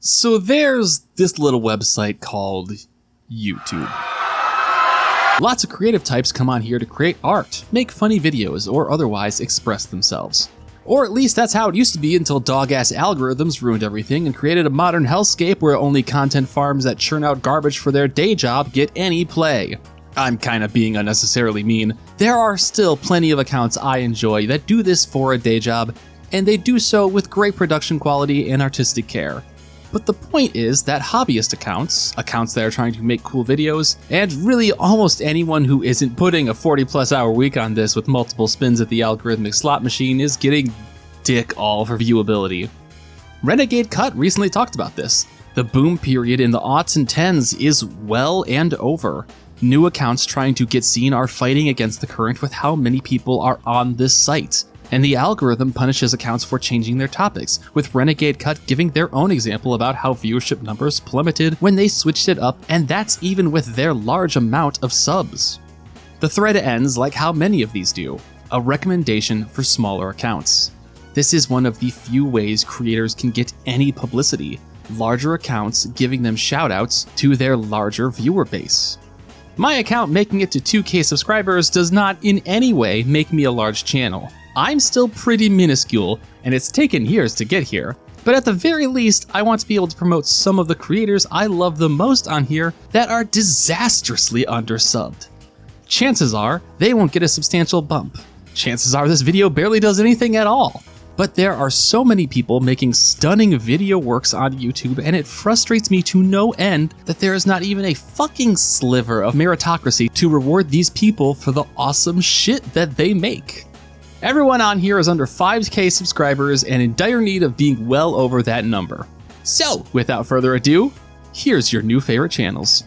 So there's this little website called YouTube. Lots of creative types come on here to create art, make funny videos, or otherwise express themselves. Or at least that's how it used to be until dog-ass algorithms ruined everything and created a modern hellscape where only content farms that churn out garbage for their day job get any play. I'm kinda being unnecessarily mean. There are still plenty of accounts I enjoy that do this for a day job, and they do so with great production quality and artistic care. But the point is that hobbyist accounts that are trying to make cool videos, and really almost anyone who isn't putting a 40+ hour week on this with multiple spins at the algorithmic slot machine is getting dick all for viewability. Renegade Cut recently talked about this. The boom period in the aughts and tens is well and over. New accounts trying to get seen are fighting against the current with how many people are on this site. And the algorithm punishes accounts for changing their topics, with Renegade Cut giving their own example about how viewership numbers plummeted when they switched it up, and that's even with their large amount of subs. The thread ends like how many of these do, a recommendation for smaller accounts. This is one of the few ways creators can get any publicity, larger accounts giving them shoutouts to their larger viewer base. My account making it to 2K subscribers does not in any way make me a large channel. I'm still pretty minuscule, and it's taken years to get here, but at the very least, I want to be able to promote some of the creators I love the most on here that are disastrously undersubbed. Chances are, they won't get a substantial bump. Chances are this video barely does anything at all. But there are so many people making stunning video works on YouTube, and it frustrates me to no end that there is not even a fucking sliver of meritocracy to reward these people for the awesome shit that they make. Everyone on here is under 5K subscribers and in dire need of being well over that number. So, without further ado, here's your new favorite channels.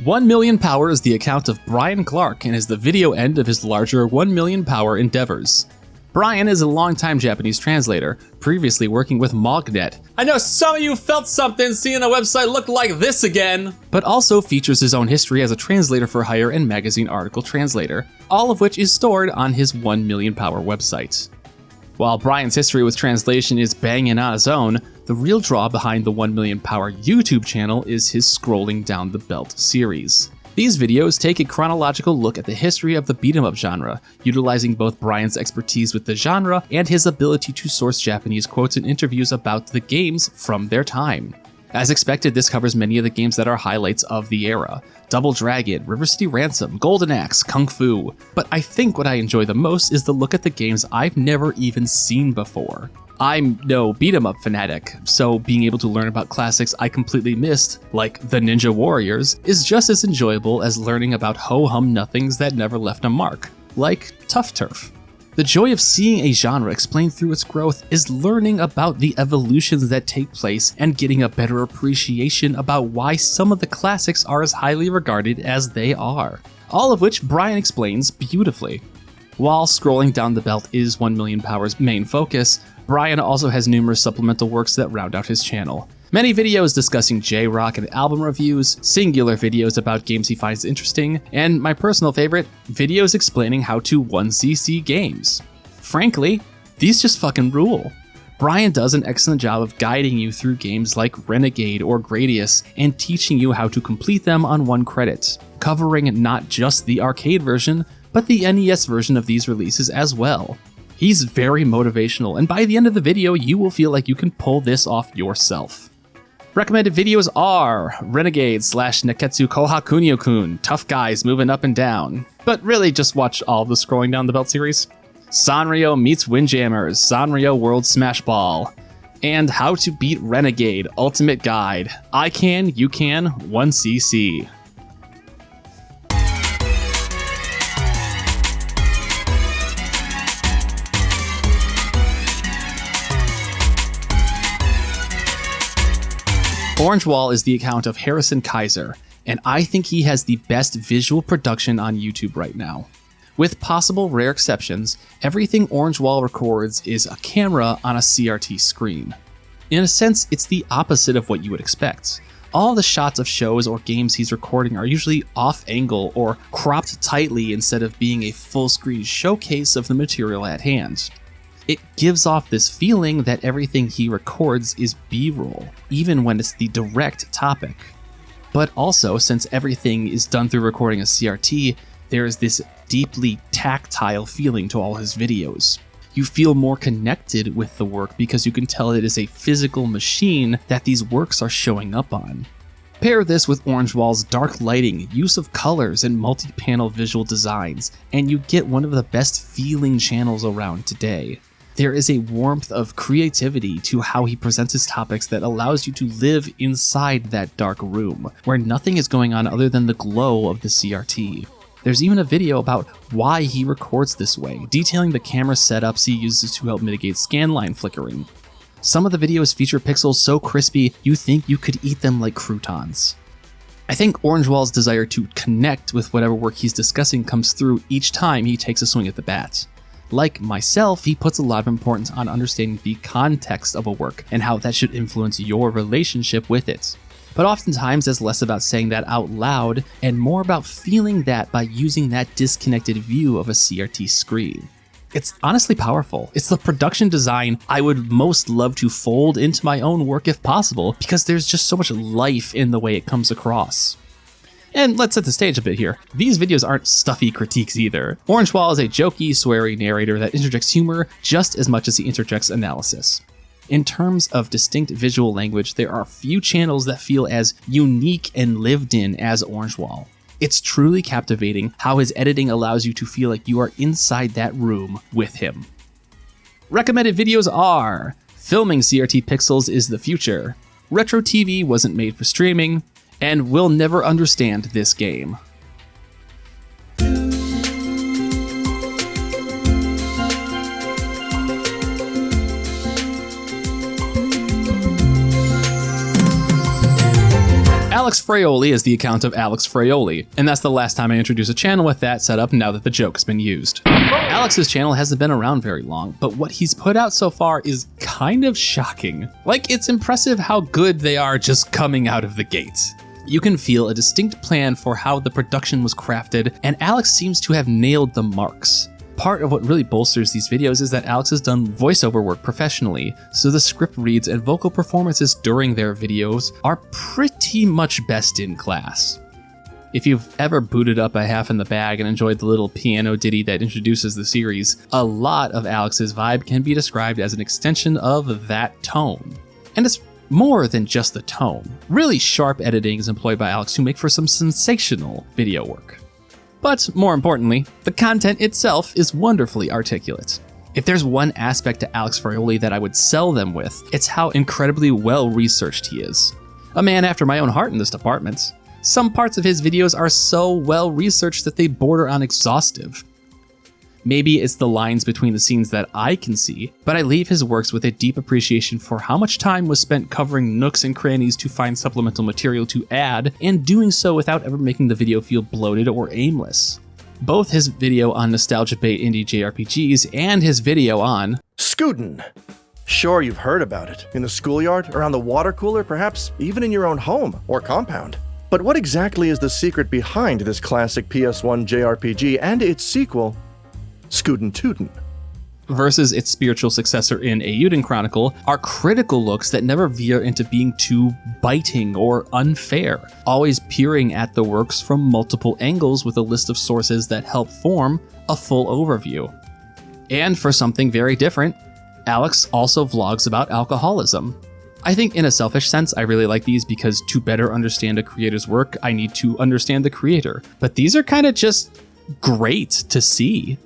OneMillionPower is the account of Brian Clark and is the video end of his larger OneMillionPower endeavors. Brian is a longtime Japanese translator, previously working with Mognet. I know some of you felt something seeing a website look like this again! But also features his own history as a translator for hire and magazine article translator, all of which is stored on his OneMillionPower website. While Brian's history with translation is banging on its own, the real draw behind the OneMillionPower YouTube channel is his Scrolling Down the Belt series. These videos take a chronological look at the history of the beat-em-up genre, utilizing both Brian's expertise with the genre and his ability to source Japanese quotes and interviews about the games from their time. As expected, this covers many of the games that are highlights of the era. Double Dragon, River City Ransom, Golden Axe, Kung Fu. But I think what I enjoy the most is the look at the games I've never even seen before. I'm no beat-em-up fanatic, so being able to learn about classics I completely missed, like the Ninja Warriors, is just as enjoyable as learning about ho-hum nothings that never left a mark, like Tough Turf. The joy of seeing a genre explained through its growth is learning about the evolutions that take place and getting a better appreciation about why some of the classics are as highly regarded as they are. All of which Brian explains beautifully. While Scrolling Down the Belt is OneMillionPower's main focus, Brian also has numerous supplemental works that round out his channel. Many videos discussing J-Rock and album reviews, singular videos about games he finds interesting, and my personal favorite, videos explaining how to 1cc games. Frankly, these just fucking rule. Brian does an excellent job of guiding you through games like Renegade or Gradius and teaching you how to complete them on one credit, covering not just the arcade version, but the NES version of these releases as well. He's very motivational, and by the end of the video, you will feel like you can pull this off yourself. Recommended videos are Renegade / Nekketsu Kouha Kunio-kun, tough guys moving up and down. But really, just watch all the Scrolling Down the Belt series. Sanrio meets Windjammers, Sanrio World Smash Ball. And How to Beat Renegade, Ultimate Guide. I can, you can, 1cc. Orangewall is the account of harrison.kaiser, and I think he has the best visual production on YouTube right now. With possible rare exceptions, everything Orangewall records is a camera on a CRT screen. In a sense, it's the opposite of what you would expect. All the shots of shows or games he's recording are usually off angle or cropped tightly instead of being a full screen showcase of the material at hand. It gives off this feeling that everything he records is B-roll, even when it's the direct topic. But also, since everything is done through recording a CRT, there is this deeply tactile feeling to all his videos. You feel more connected with the work because you can tell it is a physical machine that these works are showing up on. Pair this with orangewall's dark lighting, use of colors, and multi-panel visual designs, and you get one of the best feeling channels around today. There is a warmth of creativity to how he presents his topics that allows you to live inside that dark room, where nothing is going on other than the glow of the CRT. There's even a video about why he records this way, detailing the camera setups he uses to help mitigate scanline flickering. Some of the videos feature pixels so crispy you think you could eat them like croutons. I think orangewall's desire to connect with whatever work he's discussing comes through each time he takes a swing at the bat. Like myself, he puts a lot of importance on understanding the context of a work and how that should influence your relationship with it. But oftentimes it's less about saying that out loud and more about feeling that by using that disconnected view of a CRT screen. It's honestly powerful. It's the production design I would most love to fold into my own work if possible, because there's just so much life in the way it comes across. And let's set the stage a bit here. These videos aren't stuffy critiques either. Orangewall is a jokey, sweary narrator that interjects humor just as much as he interjects analysis. In terms of distinct visual language, there are few channels that feel as unique and lived in as Orangewall. It's truly captivating how his editing allows you to feel like you are inside that room with him. Recommended videos are: Filming CRT Pixels is the Future, Retro TV Wasn't Made for Streaming, and We'll Never Understand This Game. AlexFraioli is the account of AlexFraioli, and that's the last time I introduce a channel with that setup now that the joke has been used. Alex's channel hasn't been around very long, but what he's put out so far is kind of shocking. Like, it's impressive how good they are just coming out of the gate. You can feel a distinct plan for how the production was crafted, and Alex seems to have nailed the marks. Part of what really bolsters these videos is that Alex has done voiceover work professionally, so the script reads and vocal performances during their videos are pretty much best in class. If you've ever booted up a Half in the Bag and enjoyed the little piano ditty that introduces the series, a lot of Alex's vibe can be described as an extension of that tone. And it's more than just the tone. Really sharp editing is employed by Alex to make for some sensational video work. But more importantly, the content itself is wonderfully articulate. If there's one aspect to AlexFraioli that I would sell them with, it's how incredibly well-researched he is. A man after my own heart in this department. Some parts of his videos are so well-researched that they border on exhaustive. Maybe it's the lines between the scenes that I can see, but I leave his works with a deep appreciation for how much time was spent covering nooks and crannies to find supplemental material to add, and doing so without ever making the video feel bloated or aimless. Both his video on nostalgia bait indie JRPGs and his video on Scootin'. Sure, you've heard about it. In the schoolyard, around the water cooler, perhaps even in your own home or compound. But what exactly is the secret behind this classic PS1 JRPG and its sequel, Scootin' Tootin'? versus its spiritual successor in Eiyuden Chronicle are critical looks that never veer into being too biting or unfair, always peering at the works from multiple angles with a list of sources that help form a full overview. And for something very different, Alex also vlogs about alcoholism. I think in a selfish sense, I really like these because to better understand a creator's work, I need to understand the creator. But these are kind of just great to see.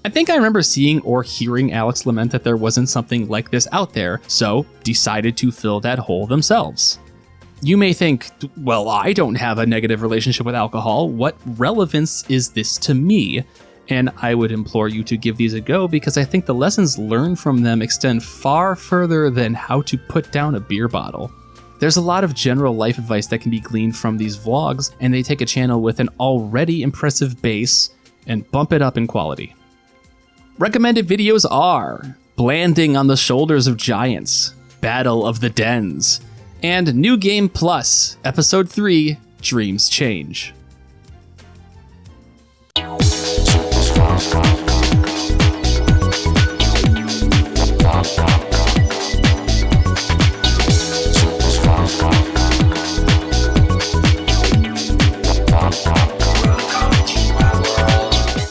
I think I remember seeing or hearing Alex lament that there wasn't something like this out there, so decided to fill that hole themselves. You may think, well, I don't have a negative relationship with alcohol. What relevance is this to me? And I would implore you to give these a go because I think the lessons learned from them extend far further than how to put down a beer bottle. There's a lot of general life advice that can be gleaned from these vlogs, and they take a channel with an already impressive base and bump it up in quality. Recommended videos are Blanding on the Shoulders of Giants, Battle of the Dens, and New Game Plus, Episode 3, Dreams Change.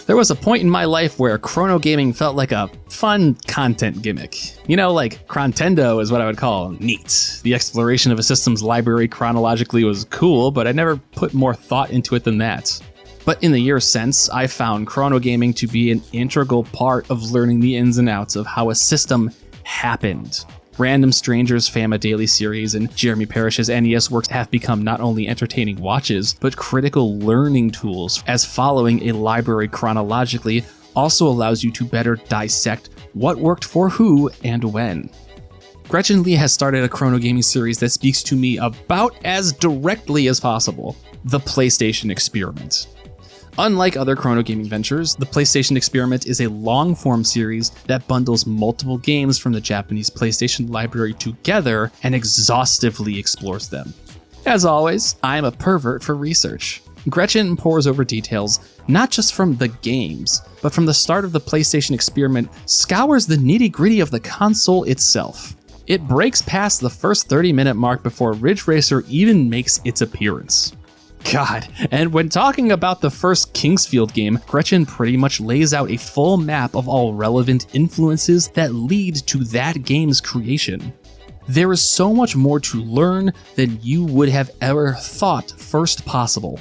There was a point in my life where chrono gaming felt like a fun content gimmick. You know, like Crontendo is what I would call neat. The exploration of a system's library chronologically was cool, but I never put more thought into it than that. But in the years since, I found chrono gaming to be an integral part of learning the ins and outs of how a system happened. Random Strangers Fama Daily series and Jeremy Parish's NES works have become not only entertaining watches, but critical learning tools, as following a library chronologically also allows you to better dissect what worked for who and when. gretchenleigh has started a chrono gaming series that speaks to me about as directly as possible: the PlayStation Experiment. Unlike other chrono gaming ventures, the PlayStation Experiment is a long-form series that bundles multiple games from the Japanese PlayStation library together and exhaustively explores them. As always, I'm a pervert for research. Gretchen pores over details, not just from the games, but from the start of the PlayStation Experiment, scours the nitty-gritty of the console itself. It breaks past the first 30-minute mark before Ridge Racer even makes its appearance. God, and when talking about the first Kingsfield game, Gretchen pretty much lays out a full map of all relevant influences that lead to that game's creation. There is so much more to learn than you would have ever thought first possible.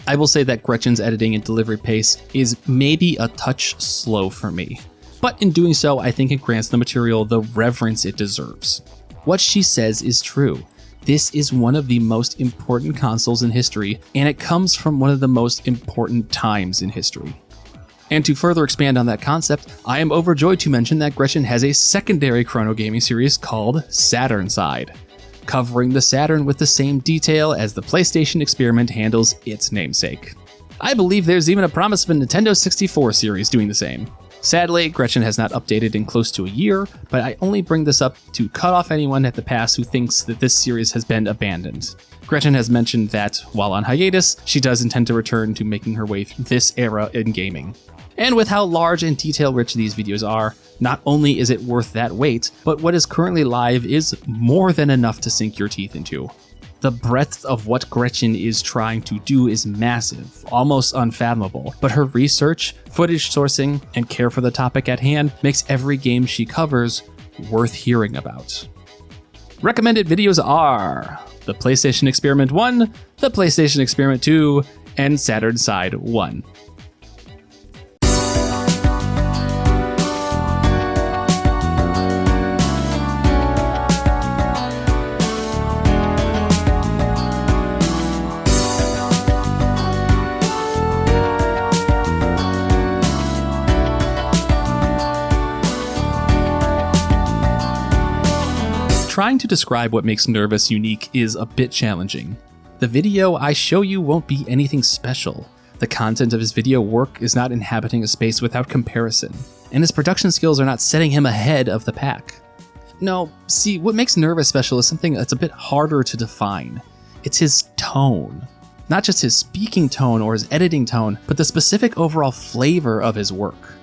I will say that Gretchen's editing and delivery pace is maybe a touch slow for me, but in doing so, I think it grants the material the reverence it deserves. What she says is true. This is one of the most important consoles in history, and it comes from one of the most important times in history. And to further expand on that concept, I am overjoyed to mention that Gretchen has a secondary chrono gaming series called Saturn Side, covering the Saturn with the same detail as the PlayStation Experiment handles its namesake. I believe there's even a promise of a Nintendo 64 series doing the same. Sadly, Gretchen has not updated in close to a year, but I only bring this up to cut off anyone at the pass who thinks that this series has been abandoned. Gretchen has mentioned that, while on hiatus, she does intend to return to making her way through this era in gaming. And with how large and detail-rich these videos are, not only is it worth that wait, but what is currently live is more than enough to sink your teeth into. The breadth of what Gretchen is trying to do is massive, almost unfathomable, but her research, footage sourcing, and care for the topic at hand makes every game she covers worth hearing about. Recommended videos are the PlayStation Experiment 1, the PlayStation Experiment 2, and Saturn Side 1. Trying to describe what makes nurvuss unique is a bit challenging. The video I show you won't be anything special. The content of his video work is not inhabiting a space without comparison, and his production skills are not setting him ahead of the pack. No, see, what makes nurvuss special is something that's a bit harder to define. It's his tone. Not just his speaking tone or his editing tone, but the specific overall flavor of his work.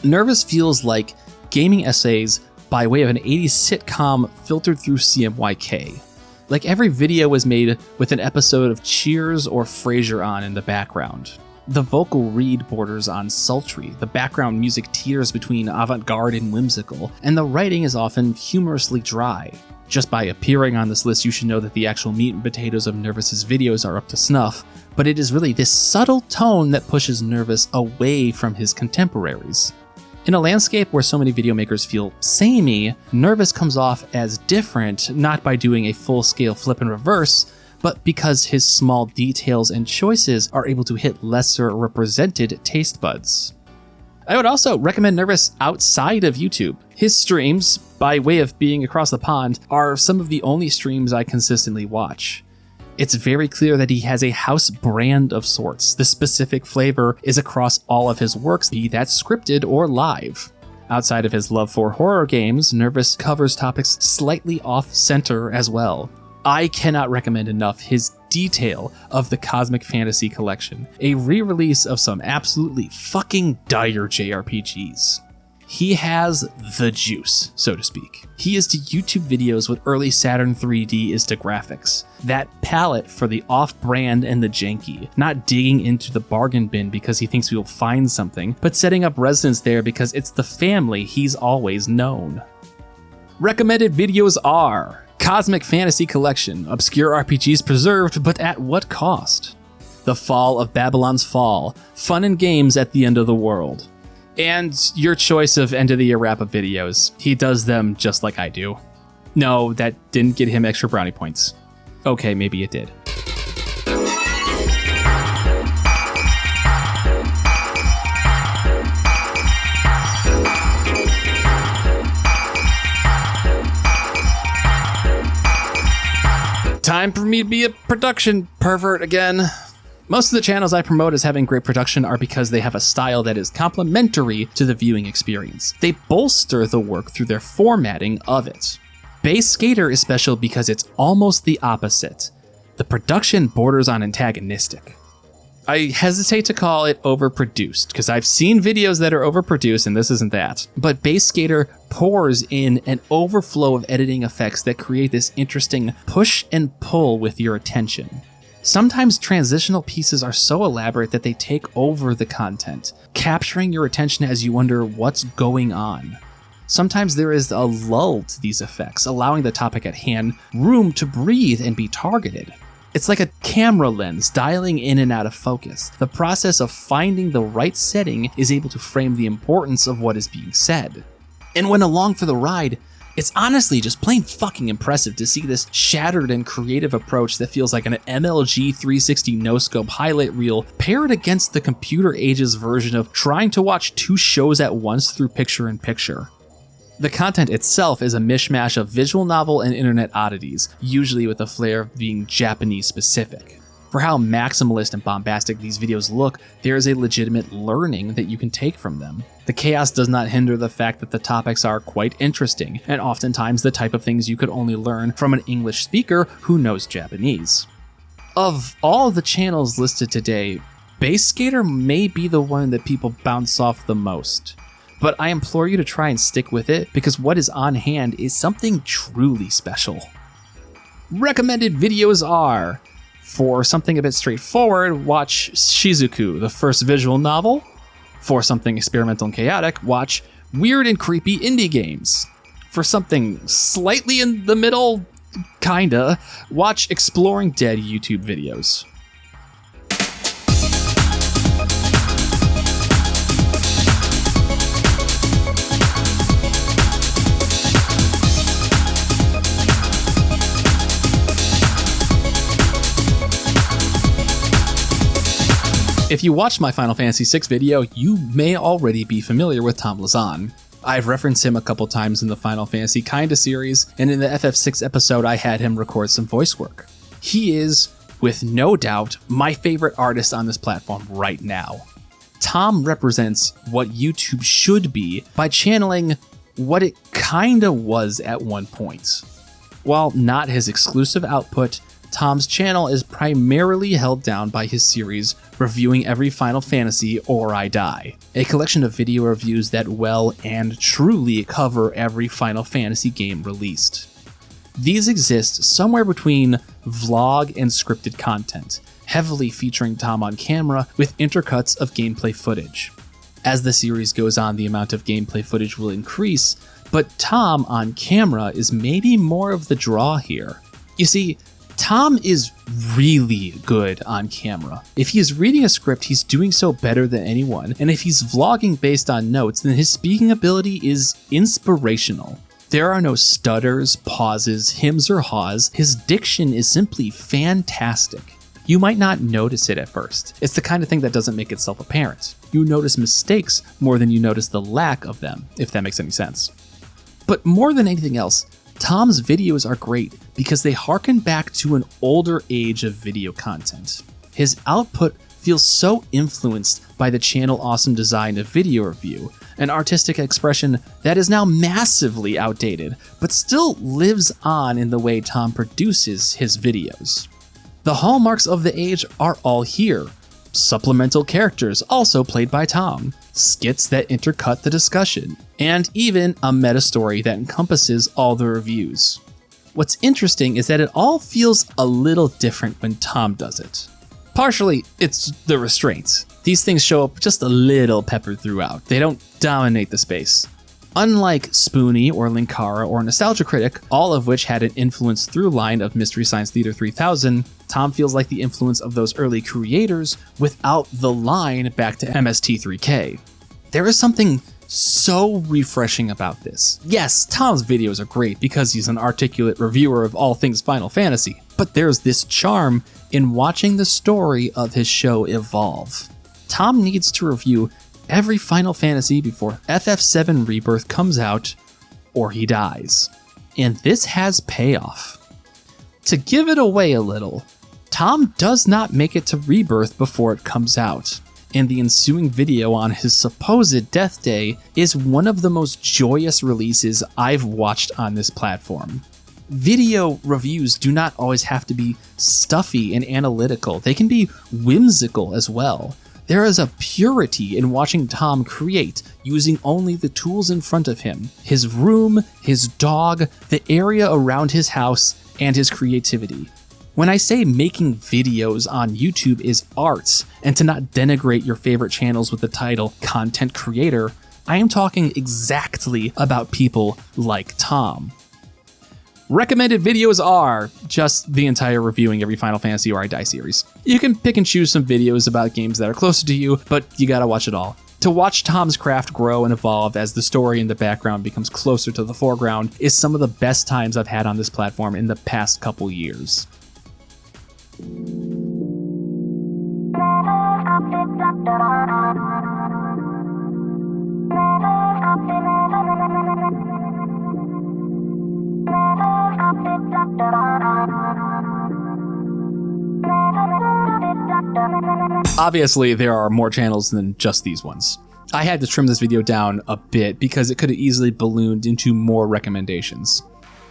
Nurvuss feels like gaming essays by way of an 80s sitcom filtered through CMYK. Like every video was made with an episode of Cheers or Frasier on in the background. The vocal read borders on sultry, the background music teeters between avant-garde and whimsical, and the writing is often humorously dry. Just by appearing on this list, you should know that the actual meat and potatoes of nurvuss's videos are up to snuff, but it is really this subtle tone that pushes nurvuss away from his contemporaries. In a landscape where so many video makers feel samey, nurvuss comes off as different, not by doing a full-scale flip and reverse, but because his small details and choices are able to hit lesser represented taste buds. I would also recommend nurvuss outside of YouTube. His streams, by way of being across the pond, are some of the only streams I consistently watch. It's very clear that he has a house brand of sorts. This specific flavor is across all of his works, be that scripted or live. Outside of his love for horror games, nurvuss covers topics slightly off-center as well. I cannot recommend enough his detail of the Cosmic Fantasy Collection, a re-release of some absolutely fucking dire JRPGs. He has the juice, so to speak. He is to YouTube videos what early Saturn 3D is to graphics. That palette for the off-brand and the janky, not digging into the bargain bin because he thinks we will find something, but setting up residence there because it's the family he's always known. Recommended videos are Cosmic Fantasy Collection, obscure RPGs preserved, but at what cost? The Fall of Babylon's Fall, fun and games at the end of the world. And your choice of end of the year wrap-up videos. He does them just like I do. No, that didn't get him extra brownie points. Okay, maybe it did. Time for me to be a production pervert again. Most of the channels I promote as having great production are because they have a style that is complementary to the viewing experience. They bolster the work through their formatting of it. Base Skater is special because it's almost the opposite. The production borders on antagonistic. I hesitate to call it overproduced, because I've seen videos that are overproduced and this isn't that. But Base Skater pours in an overflow of editing effects that create this interesting push and pull with your attention. Sometimes transitional pieces are so elaborate that they take over the content, capturing your attention as you wonder what's going on. Sometimes there is a lull to these effects, allowing the topic at hand room to breathe and be targeted. It's like a camera lens dialing in and out of focus. The process of finding the right setting is able to frame the importance of what is being said. And when along for the ride, it's honestly just plain fucking impressive to see this shattered and creative approach that feels like an MLG 360 no-scope highlight reel paired against the computer age's version of trying to watch two shows at once through picture-in-picture. The content itself is a mishmash of visual novel and internet oddities, usually with a flair of being Japanese-specific. For how maximalist and bombastic these videos look, there is a legitimate learning that you can take from them. The chaos does not hinder the fact that the topics are quite interesting, and oftentimes the type of things you could only learn from an English speaker who knows Japanese. Of all the channels listed today, Base Skater may be the one that people bounce off the most. But I implore you to try and stick with it, because what is on hand is something truly special. Recommended videos are: for something a bit straightforward, watch Shizuku, the first visual novel. For something experimental and chaotic, watch weird and creepy indie games. For something slightly in the middle, kinda, watch Exploring Dead YouTube videos. If you watched my Final Fantasy VI video, you may already be familiar with TomLazan. I've referenced him a couple times in the Final Fantasy Kinda series, and in the FF6 episode I had him record some voice work. He is, with no doubt, my favorite artist on this platform right now. Tom represents what YouTube should be by channeling what it kinda was at one point. While not his exclusive output, Tom's channel is primarily held down by his series Reviewing Every Final Fantasy or I Die, a collection of video reviews that well and truly cover every Final Fantasy game released. These exist somewhere between vlog and scripted content, heavily featuring Tom on camera with intercuts of gameplay footage. As the series goes on, the amount of gameplay footage will increase, but Tom on camera is maybe more of the draw here. You see, Tom is really good on camera. If he is reading a script, he's doing so better than anyone, and if he's vlogging based on notes, then his speaking ability is inspirational. There are no stutters, pauses, hims, or haws. His diction is simply fantastic. You might not notice it at first. It's the kind of thing that doesn't make itself apparent. You notice mistakes more than you notice the lack of them, if that makes any sense. But more than anything else, Tom's videos are great because they harken back to an older age of video content. His output feels so influenced by the channel awesome design of video review, an artistic expression that is now massively outdated, but still lives on in the way Tom produces his videos. The hallmarks of the age are all here. Supplemental characters also played by Tom, skits that intercut the discussion, and even a meta story that encompasses all the reviews. What's interesting is that it all feels a little different when Tom does it. Partially, it's the restraints. These things show up just a little peppered throughout. They don't dominate the space. Unlike Spoonie or Linkara or Nostalgia Critic, all of which had an influence through line of Mystery Science Theater 3000, Tom feels like the influence of those early creators without the line back to MST3K. There is something so refreshing about this. Yes, Tom's videos are great because he's an articulate reviewer of all things Final Fantasy, but there's this charm in watching the story of his show evolve. Tom needs to review every Final Fantasy before FF7 Rebirth comes out, or he dies. And this has payoff. To give it away a little, Tom does not make it to Rebirth before it comes out, and the ensuing video on his supposed death day is one of the most joyous releases I've watched on this platform. Video reviews do not always have to be stuffy and analytical, they can be whimsical as well. There is a purity in watching Tom create using only the tools in front of him, his room, his dog, the area around his house, and his creativity. When I say making videos on YouTube is art, and to not denigrate your favorite channels with the title content creator, I am talking exactly about people like Tom. Recommended videos are just the entire reviewing every Final Fantasy or I Die series. You can pick and choose some videos about games that are closer to you, but you gotta watch it all. To watch Tom's craft grow and evolve as the story in the background becomes closer to the foreground is some of the best times I've had on this platform in the past couple years. Obviously, there are more channels than just these ones. I had to trim this video down a bit because it could have easily ballooned into more recommendations.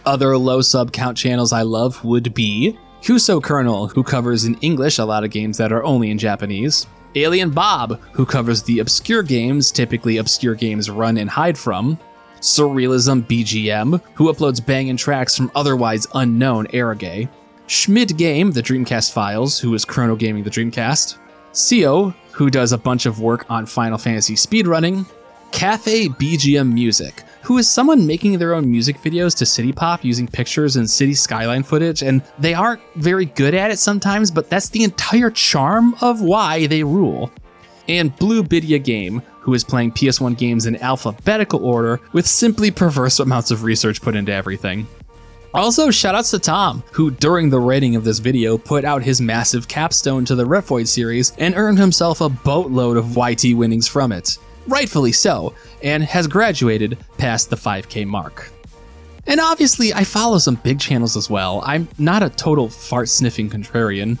Other low sub count channels I love would be Kuso Colonel, who covers in English a lot of games that are only in Japanese, Alien Bob, who covers the obscure games, typically obscure games run and hide from, Surrealism BGM, who uploads banging tracks from otherwise unknown Renegade, Schmid Game, the Dreamcast Files, who is chrono gaming the Dreamcast, Sio, who does a bunch of work on Final Fantasy speedrunning, Cafe BGM Music, who is someone making their own music videos to City Pop using pictures and city skyline footage, and they aren't very good at it sometimes, but that's the entire charm of why they rule. And Blue Bidia Game, who is playing PS1 games in alphabetical order with simply perverse amounts of research put into everything. Also, shoutouts to Tom, who during the writing of this video put out his massive capstone to the Rephoid series and earned himself a boatload of YT winnings from it. Rightfully so, and has graduated past the 5K mark. And obviously, I follow some big channels as well. I'm not a total fart-sniffing contrarian.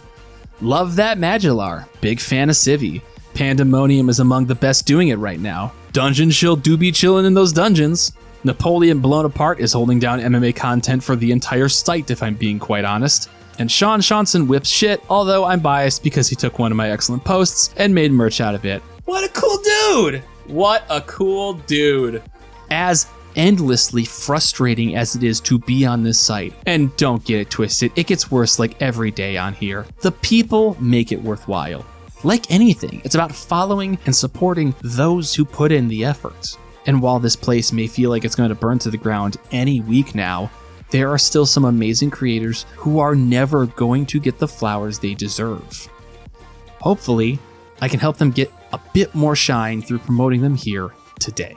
Love that Magellar, big fan of Civi. Pandemonium is among the best doing it right now. Dungeon Chill do be chillin' in those dungeons. Napoleon Blown Apart is holding down MMA content for the entire site, if I'm being quite honest. And Sean Shanson whips shit, although I'm biased because he took one of my excellent posts and made merch out of it. What a cool dude! What a cool dude. As endlessly frustrating as it is to be on this site, and don't get it twisted, it gets worse like every day on here, the people make it worthwhile. Like anything, it's about following and supporting those who put in the effort. And while this place may feel like it's going to burn to the ground any week now, there are still some amazing creators who are never going to get the flowers they deserve. Hopefully, I can help them get a bit more shine through promoting them here today.